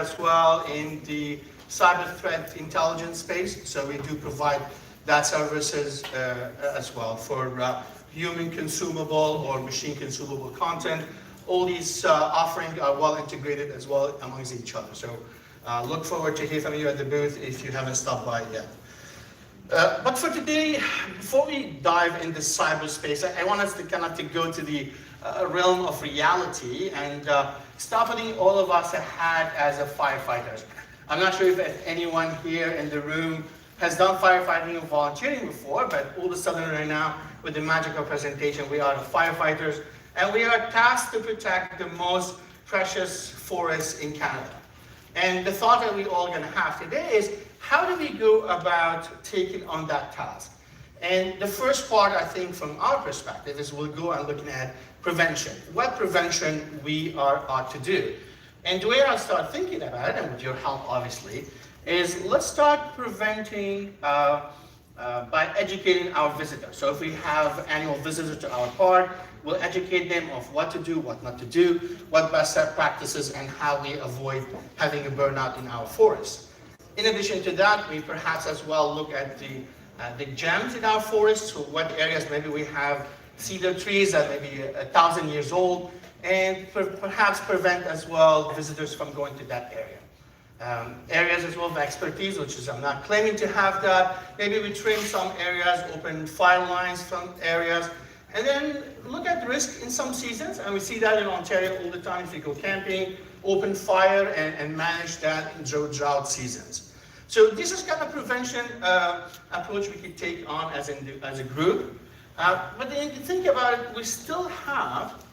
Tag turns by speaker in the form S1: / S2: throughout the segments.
S1: as well in the cyber threat intelligence space. So we do provide that services as well for human consumable or machine consumable content. All these offerings are well integrated as well amongst each other. So look forward to hear from you at the booth if you haven't stopped by yet. But for today, before we dive into cyberspace, I want us to kind of go to the realm of reality and start putting all of us ahead as a firefighters. I'm not sure if anyone here in the room has done firefighting or volunteering before, but all of a sudden right now, with the magical presentation, we are the firefighters, and we are tasked to protect the most precious forests in Canada. And the thought that we're all going to have today is, how do we go about taking on that task? And the first part, I think, from our perspective, is we'll go and looking at prevention. What prevention we ought to do. And the way I start thinking about it, and with your help, obviously, is let's start preventing by educating our visitors. So if we have annual visitors to our park, we'll educate them of what to do, what not to do, what best practices, and how we avoid having a burnout in our forests. In addition to that, we perhaps as well look at the gems in our forests, so what areas maybe we have cedar trees that may be 1,000 years old, and perhaps prevent as well visitors from going to that area. Areas as well of expertise, which is I'm not claiming to have that. Maybe we trim some areas, open fire lines from areas, and then look at risk in some seasons, and we see that in Ontario all the time if you go camping, open fire and manage that in drought seasons. So this is kind of prevention approach we could take on as a group. But then if you think about it, we still have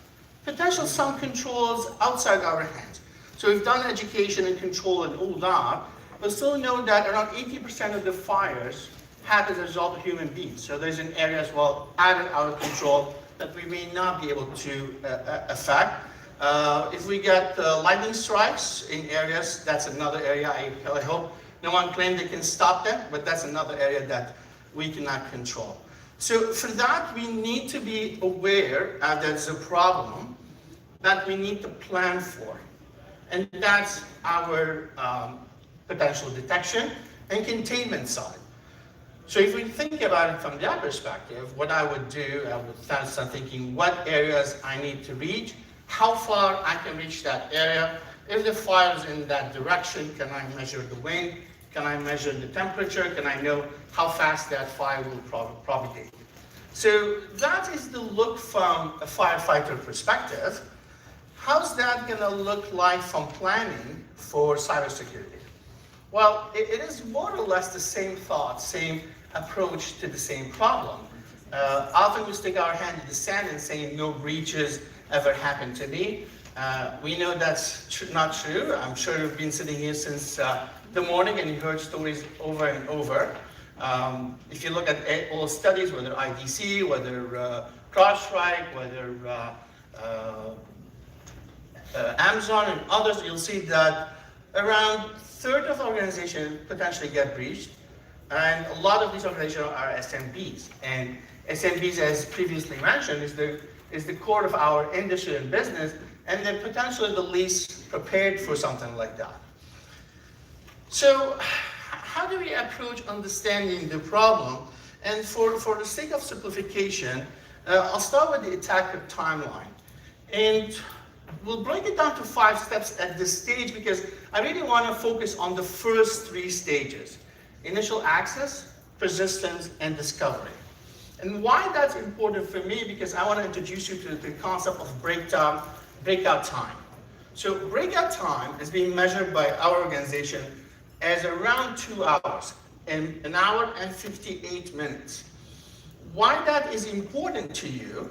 S1: potential some controls outside our hands. So we've done education and control and all that, but still know that around 80% of the fires happen as a result of human beings. So there's an area as well out of our control that we may not be able to affect. If we get lightning strikes in areas, that's another area. I hope no one claims they can stop that, but that's another area that we cannot control. So for that, we need to be aware that there's a problem that we need to plan for. And that's our potential detection and containment side. So if we think about it from that perspective, what I would do, I would start thinking what areas I need to reach, how far I can reach that area. If the fire is in that direction, can I measure the wind? Can I measure the temperature? Can I know how fast that fire will propagate? So that is the look from a firefighter perspective. How's that going to look like from planning for cybersecurity? Well, it is more or less the same thought, same approach to the same problem. Often we stick our hand in the sand and say no breaches ever happened to me. We know that's not true. I'm sure you've been sitting here since the morning and you heard stories over and over. If you look at all studies, whether IDC, whether CrowdStrike, whether Amazon and others, you'll see that around a third of organizations potentially get breached, and a lot of these organizations are SMBs. And SMBs, as previously mentioned, is the core of our industry and business, and they're potentially the least prepared for something like that. So how do we approach understanding the problem? And for the sake of simplification, I'll start with the attacker timeline. And we'll break it down to 5 steps at this stage because I really want to focus on the first 3 stages: initial access, persistence, and discovery. And why that's important for me, because I want to introduce you to the concept of breakout time. So breakout time is being measured by our organization as around 2 hours, and 1 hour and 58 minutes. Why that is important to you?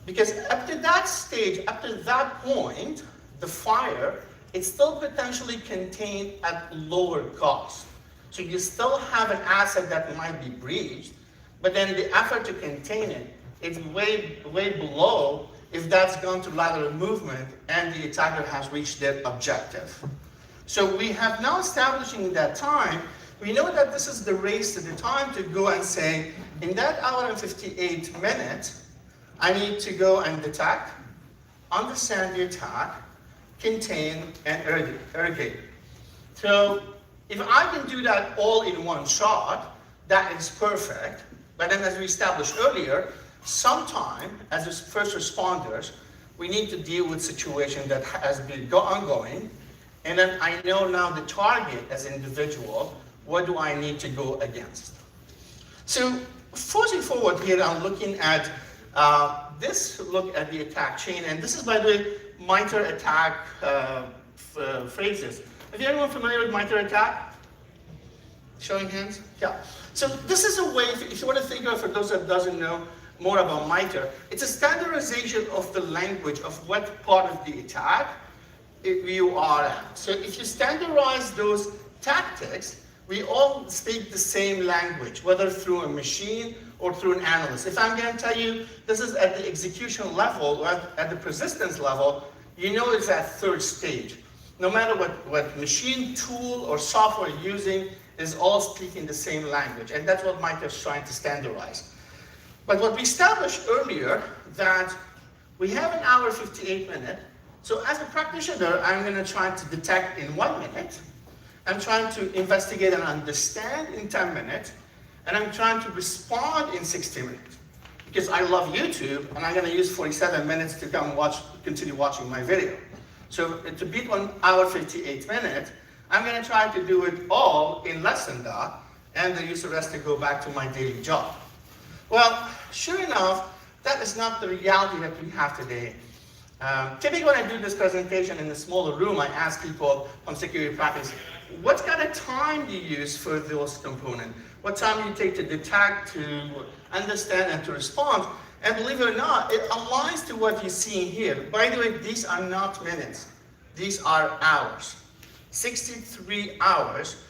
S1: Because up to that stage, up to that point, the fire, it's still potentially contained at lower cost. So you still have an asset that might be breached, but then the effort to contain it is way below if that's gone to lateral movement and the attacker has reached their objective. So we have now establishing that time, we know that this is the race to the time to go and say, in that hour and 58 minutes, I need to go and detect, understand the attack, contain, and irrigate. So if I can do that all in one shot, that is perfect. But then as we established earlier, sometime as first responders, we need to deal with situation that has been ongoing. And then I know now the target as an individual, what do I need to go against? So forcing forward here, I'm looking at this look at the attack chain. And this is, by the way, MITRE attack phrases. Is anyone familiar with MITRE attack? Showing hands? Yeah. So this is a way, if you want to think of, for those that doesn't know more about MITRE, it's a standardization of the language of what part of the attack you are at. So if you standardize those tactics, we all speak the same language, whether through a machine or through an analyst. If I'm going to tell you this is at the execution level or at the persistence level, you know it's at third stage. No matter what machine tool or software you're using, is all speaking the same language. And that's what MITRE is trying to standardize. But what we established earlier, that we have an hour, 58 minutes. So as a practitioner, I'm going to try to detect in 1 minute. I'm trying to investigate and understand in 10 minutes. And I'm trying to respond in 60 minutes. Because I love YouTube, and I'm going to use 47 minutes to continue watching my video. So to beat 1 hour, 58 minutes, I'm going to try to do it all in less than that, and then use the rest to go back to my daily job. Well, sure enough, that is not the reality that we have today. Typically when I do this presentation in a smaller room, I ask people on security practice, what kind of time do you use for those components? What time do you take to detect, to understand, and to respond? And believe it or not, it aligns to what you see here. By the way, these are not minutes. These are hours. 63 hours,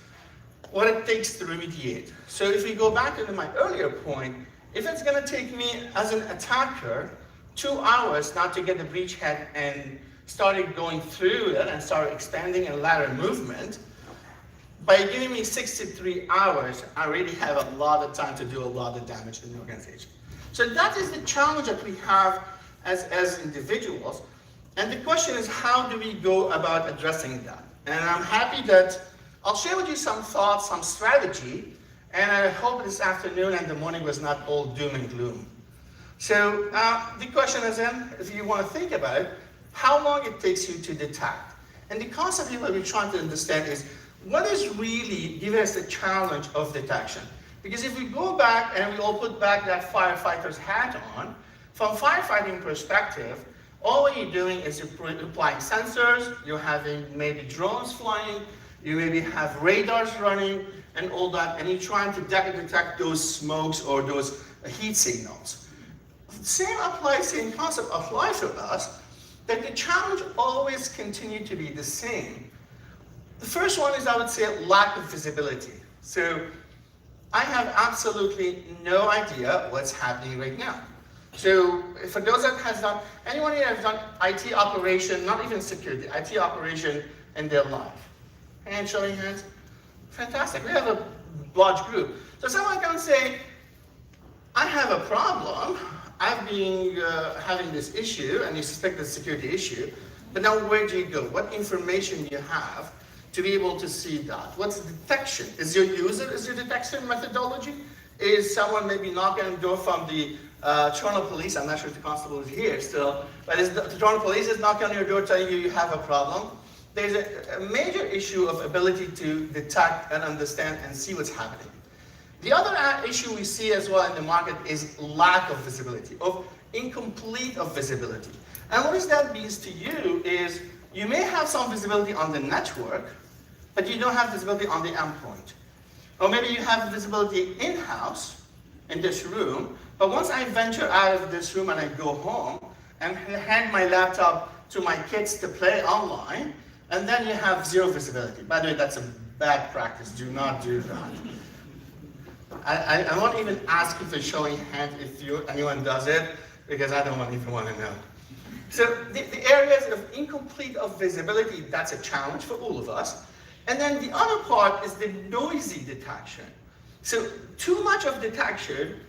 S1: what it takes to remediate. So if we go back to my earlier point, if it's going to take me as an attacker 2 hours not to get the breachhead and started going through it and start expanding a lateral movement, by giving me 63 hours, I really have a lot of time to do a lot of damage in the organization. So that is the challenge that we have as individuals. And the question is, how do we go about addressing that? And I'm happy that I'll share with you some thoughts, some strategy, and I hope this afternoon and the morning was not all doom and gloom. So the question is then, if you want to think about it, how long it takes you to detect. And the concept here that we're trying to understand is, what is really giving us the challenge of detection? Because if we go back and we all put back that firefighter's hat on, from firefighting perspective, all you're doing is you're applying sensors, you're having maybe drones flying, you maybe have radars running and all that, and you're trying to detect those smokes or those heat signals. Same concept applies to us, that the challenge always continue to be the same. The first one is, I would say, lack of visibility. So I have absolutely no idea what's happening right now. So for those that has done, anyone here has done IT operation, not even security, IT operation in their life? Hand showing hands? Fantastic, we have a large group. So someone can say, I have a problem, I've been having this issue, and you suspect it's a security issue, but now where do you go? What information do you have to be able to see that? What's the detection? Is your detection methodology? Is someone maybe knocking on the door from the Toronto Police? I'm not sure if the constable is here still, but is the Toronto Police is knocking on your door telling you you have a problem? There's a major issue of ability to detect and understand and see what's happening. The other issue we see as well in the market is lack of visibility, of incomplete of visibility. And what does that mean to you is, you may have some visibility on the network, but you don't have visibility on the endpoint. Or maybe you have visibility in-house, in this room, but once I venture out of this room and I go home and hand my laptop to my kids to play online, and then you have zero visibility. By the way, that's a bad practice. Do not do that. I won't even ask you for showing hand if anyone does it, because I don't even want to know. So the areas of incomplete of visibility, that's a challenge for all of us. And then the other part is the noisy detection. So too much of detection,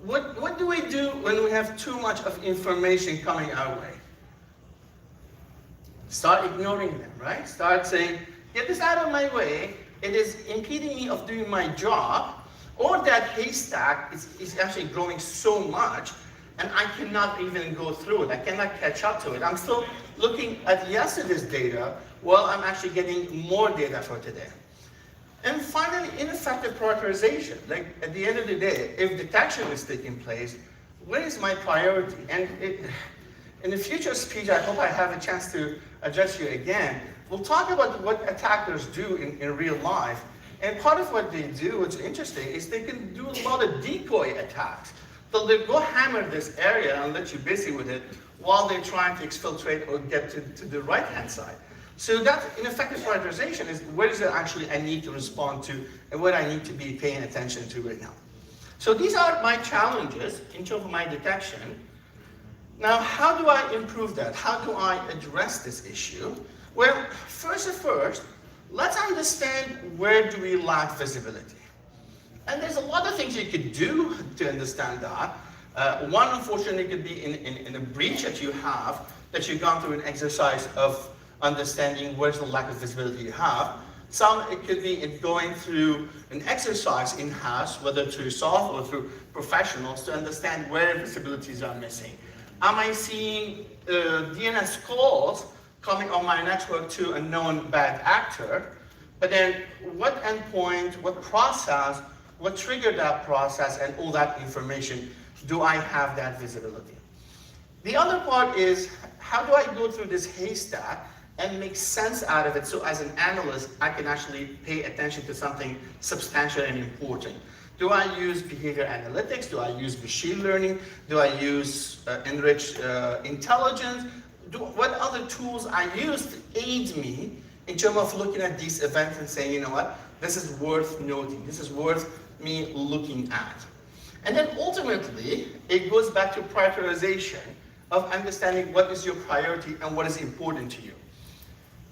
S1: what do we do when we have too much of information coming our way? start ignoring them, right? Start saying, get this out of my way, it is impeding me of doing my job, or that haystack is actually growing so much, and I cannot even go through it, I cannot catch up to it. I'm still looking at yesterday's data while I'm actually getting more data for today. And finally, ineffective prioritization. Like at the end of the day, if detection is taking place, where is my priority? And in the future speech, I hope I have a chance to address you again. We'll talk about what attackers do in real life. And part of what they do, what's interesting, is they can do a lot of decoy attacks. So they'll go hammer this area and let you busy with it while they're trying to exfiltrate or get to the right-hand side. So that ineffective prioritization is where is it actually I need to respond to and what I need to be paying attention to right now. So these are my challenges in terms of my detection. Now, how do I improve that? How do I address this issue? Well, first, let's understand where do we lack visibility. And there's a lot of things you could do to understand that. One, unfortunately, could be in a breach that you have, that you've gone through an exercise of understanding where's the lack of visibility you have. Some, it could be in going through an exercise in-house, whether through yourself or through professionals, to understand where visibilities are missing. Am I seeing DNS calls coming on my network to a known bad actor? But then what endpoint, what process, what triggered that process, and all that information, do I have that visibility? The other part is, how do I go through this haystack and make sense out of it so as an analyst, I can actually pay attention to something substantial and important? Do I use behavior analytics? Do I use machine learning? Do I use enriched intelligence? What other tools I use to aid me in terms of looking at these events and saying, you know what, this is worth noting, this is worth me looking at. And then ultimately, it goes back to prioritization of understanding what is your priority and what is important to you.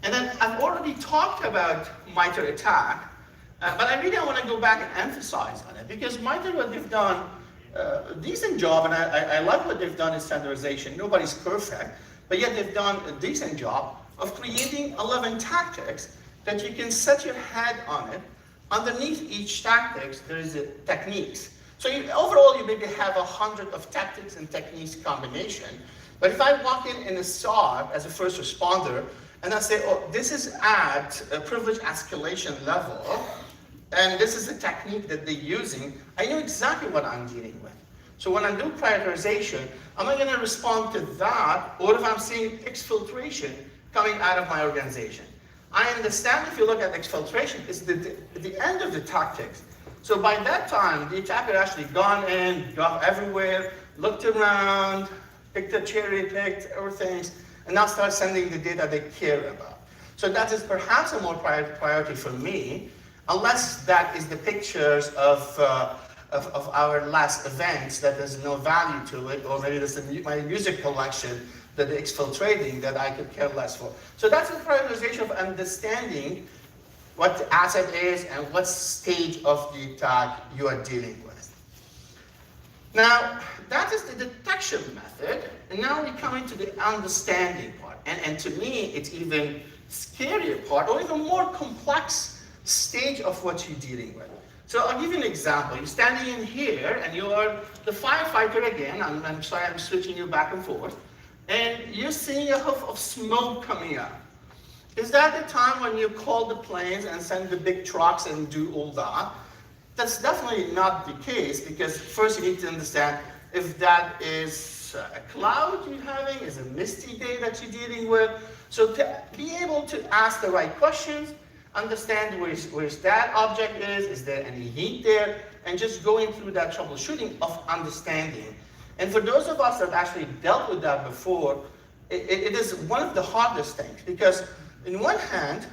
S1: And then I've already talked about MITRE ATT&CK, but I really want to go back and emphasize on it, because MITRE, what they've done, a decent job, and I like what they've done in standardization. Nobody's perfect, but yet they've done a decent job of creating 11 tactics that you can set your head on it. Underneath each tactics, there is techniques. So overall, you maybe have 100 of tactics and techniques combination. But if I walk in a SOC as a first responder, and I say, oh, this is at a privilege escalation level, and this is a technique that they're using, I know exactly what I'm dealing with. So when I do prioritization, am I going to respond to that, or if I'm seeing exfiltration coming out of my organization? I understand if you look at exfiltration, it's the end of the tactics. So by that time, the attacker actually gone in, got everywhere, looked around, picked a cherry-picked everything, and now start sending the data they care about. So that is perhaps a more priority for me, unless that is the pictures of our last events that there's no value to it, or maybe there's my music collection that they're exfiltrating that I could care less for. So that's the prioritization of understanding what the asset is and what stage of the attack you are dealing with. Now, that is the detection method, and now we come into the understanding part. And to me, it's even scarier part, or even more complex stage of what you're dealing with. So I'll give you an example. You're standing in here, and you're the firefighter again. I'm sorry, I'm switching you back and forth. And you're seeing a huff of smoke coming up. Is that the time when you call the planes and send the big trucks and do all that? That's definitely not the case, because first you need to understand if that is a cloud you're having, is a misty day that you're dealing with. So to be able to ask the right questions, understand where that object is there any heat there, and just going through that troubleshooting of understanding. And for those of us that actually dealt with that before, it is one of the hardest things, because in one hand,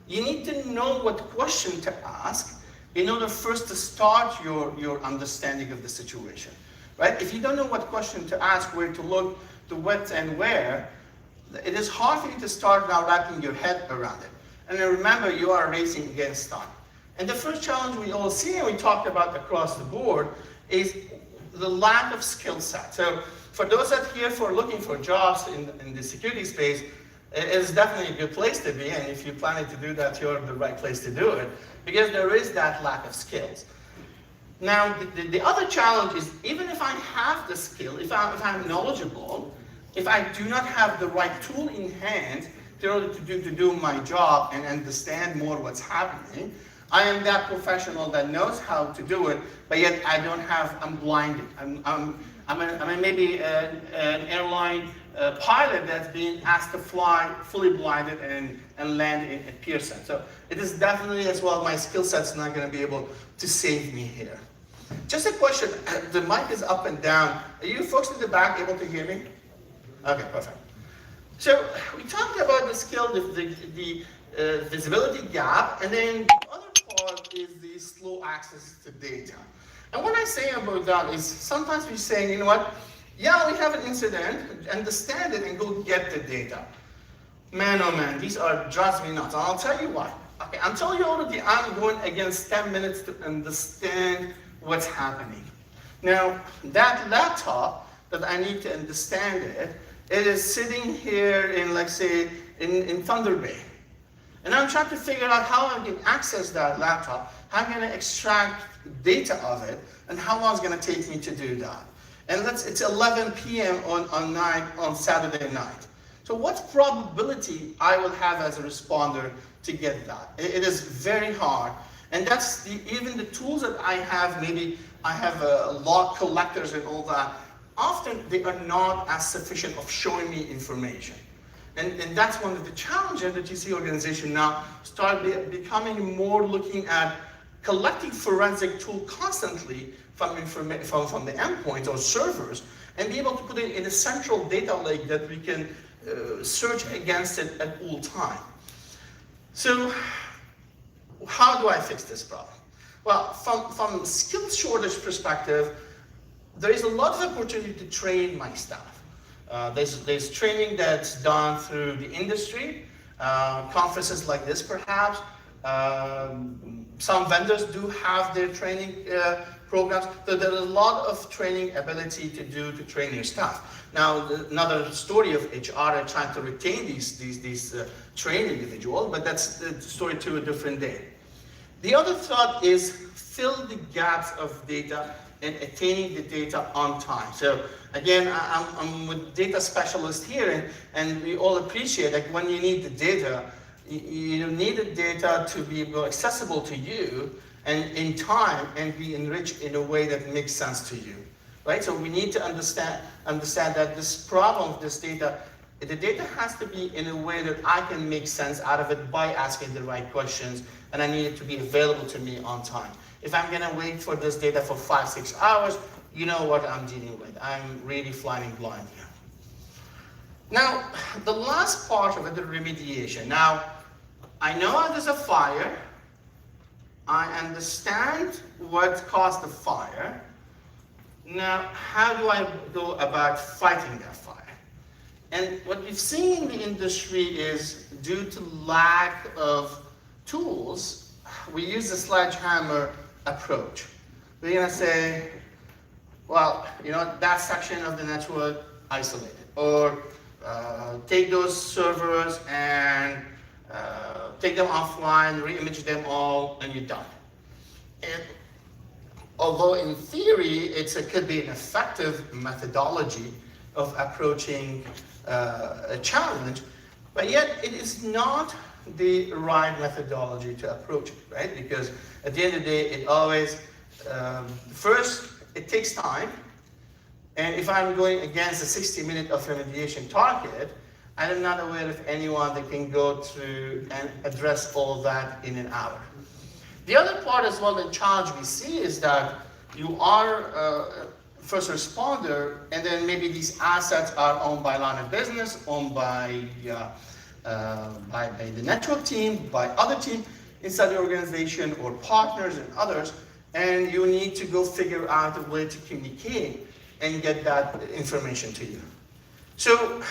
S1: you need to know what question to ask in order first to start your understanding of the situation, right? If you don't know what question to ask, where to look, to what and where, it is hard for you to start now wrapping your head around it. And then remember, you are racing against time. And the first challenge we all see, and we talked about across the board, is the lack of skill set. So for those that here for looking for jobs in the security space, It is definitely a good place to be, and if you're planning to do that, you're the right place to do it, because there is that lack of skills. Now, the other challenge is, even if I have the skill, if I'm knowledgeable, if I do not have the right tool in hand in order to do my job and understand more what's happening, I am that professional that knows how to do it, but yet I'm blinded. I'm maybe an airline pilot that's being asked to fly fully blinded and land at Pearson. So it is definitely as well, my skill set's not going to be able to save me here. Just a question, the mic is up and down. Are you folks in the back able to hear me? Okay, perfect. So we talked about the skill, the visibility gap, and then the other part is the slow access to data. And what I say about that is sometimes we say, you know what, yeah, we have an incident, understand it and go get the data. Man, oh man, these drives me nuts. And I'll tell you why. Okay, I'm telling you already, I'm going against 10 minutes to understand what's happening. Now, that laptop that I need to understand it is sitting here in, like say, in Thunder Bay. And I'm trying to figure out how I can access that laptop, how I'm going to extract data of it, and how long it's going to take me to do that. And it's 11 p.m. on Saturday night. So what probability I will have as a responder to get that? It is very hard. And that's even the tools that I have, maybe I have log collectors and all that, often they are not as sufficient of showing me information. And that's one of the challenges that you see organizations now start becoming more looking at collecting forensic tool constantly from the endpoints or servers, and be able to put it in a central data lake that we can search against it at all time. So how do I fix this problem? Well, from skill shortage perspective, there is a lot of opportunity to train my staff. There's training that's done through the industry, conferences like this perhaps. Some vendors do have their training programs, so there's a lot of training ability to train your staff. Now, another story of HR trying to retain these trained individuals, but that's the story to a different day. The other thought is fill the gaps of data and attaining the data on time. So again, I'm with data specialist here, and we all appreciate that when you need the data, you need the data to be accessible to you and in time and be enriched in a way that makes sense to you, right? So we need to understand that this problem of this data, the data has to be in a way that I can make sense out of it by asking the right questions, and I need it to be available to me on time. If I'm gonna wait for this data for 5-6 hours, you know what I'm dealing with. I'm really flying blind here. Now, the last part of it, the remediation. Now, I know there's a fire. I understand what caused the fire. Now, how do I go about fighting that fire? And what we've seen in the industry is, due to lack of tools, we use the sledgehammer approach. We're gonna say, well, you know, that section of the network, isolate it. Or take those servers and take them offline, re-image them all, and you're done. And although in theory, it could be an effective methodology of approaching a challenge, but yet it is not the right methodology to approach it, right? Because at the end of the day, it always, first, it takes time. And if I'm going against a 60-minute of remediation target, I am not aware of anyone that can go through and address all that in an hour. The other part as well, the challenge we see is that you are a first responder, and then maybe these assets are owned by line of business, owned by the network team, by other teams inside the organization, or partners and others, and you need to go figure out a way to communicate and get that information to you. So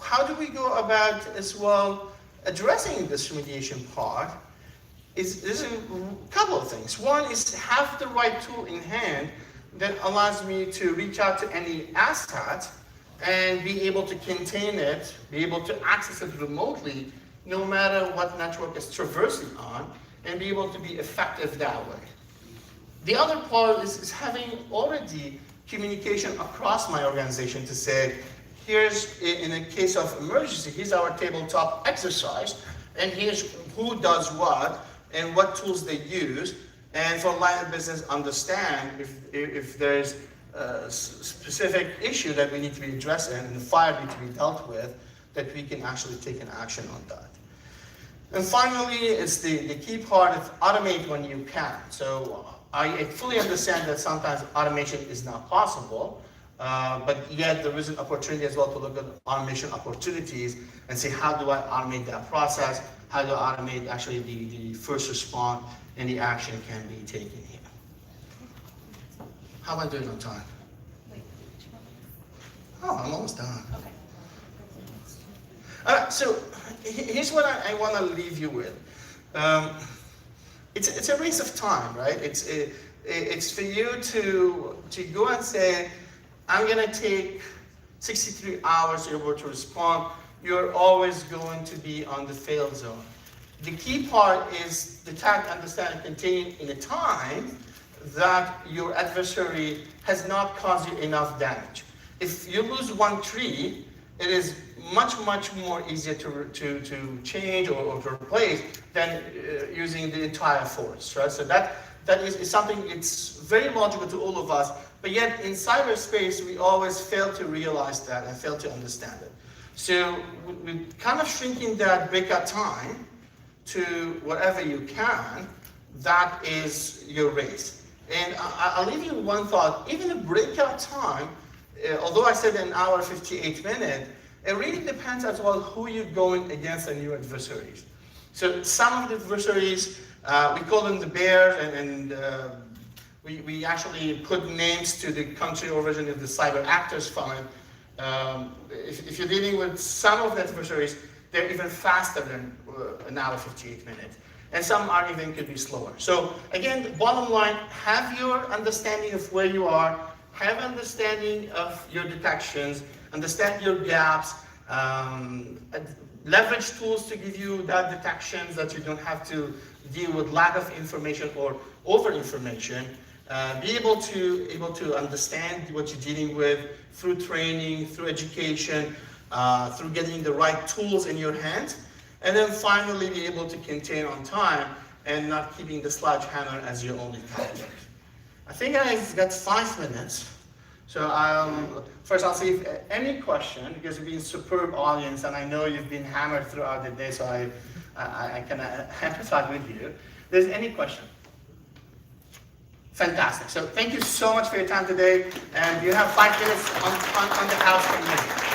S1: how do we go about as well addressing this remediation part? There's a couple of things. One is to have the right tool in hand that allows me to reach out to any asset and be able to contain it, be able to access it remotely, no matter what network is traversing on, and be able to be effective that way. The other part is having already communication across my organization to say, here's, in a case of emergency, here's our tabletop exercise, and here's who does what, and what tools they use, and for line of business understand if there's a specific issue that we need to be addressing and the fire need to be dealt with, that we can actually take an action on that. And finally, it's the key part of automate when you can. So I fully understand that sometimes automation is not possible, but yet there is an opportunity as well to look at automation opportunities and say, how do I automate that process? How do I automate actually the first response and the action can be taken here? How am I doing on time?
S2: Wait,
S1: Oh, I'm almost done.
S2: okay.
S1: All right, so here's what I want to leave you with. It's a waste of time, right? It's for you to go and say, I'm going to take 63 hours to be able to respond. You're always going to be on the fail zone. The key part is detect, understand, and contain in a time that your adversary has not caused you enough damage. If you lose one tree, it is much more easier to change or to replace than using the entire forest, right? So that is something, it's very logical to all of us, but yet in cyberspace, we always fail to realize that and fail to understand it. So we're kind of shrinking that breakout time to whatever you can. That is your race. And I'll leave you one thought. Even a breakout time, although I said an hour, 58 minutes, it really depends as well who you're going against and your adversaries. So some of the adversaries, we call them the bears, and we actually put names to the country origin of the cyber actors from it. If you're dealing with some of the adversaries, they're even faster than an hour, 58 minutes. And some are even could be slower. So again, the bottom line, have your understanding of where you are, have understanding of your detections, understand your gaps, leverage tools to give you that detections that you don't have to deal with lack of information or over information. Be able to understand what you're dealing with through training, through education, through getting the right tools in your hands, and then finally be able to contain on time and not keeping the sledgehammer as your only tactic. I think I've got 5 minutes. So first I'll see if any question, because you've been a superb audience and I know you've been hammered throughout the day, so I can empathize with you. If there's any question? Fantastic. So thank you so much for your time today, and you have 5 minutes on the house from me.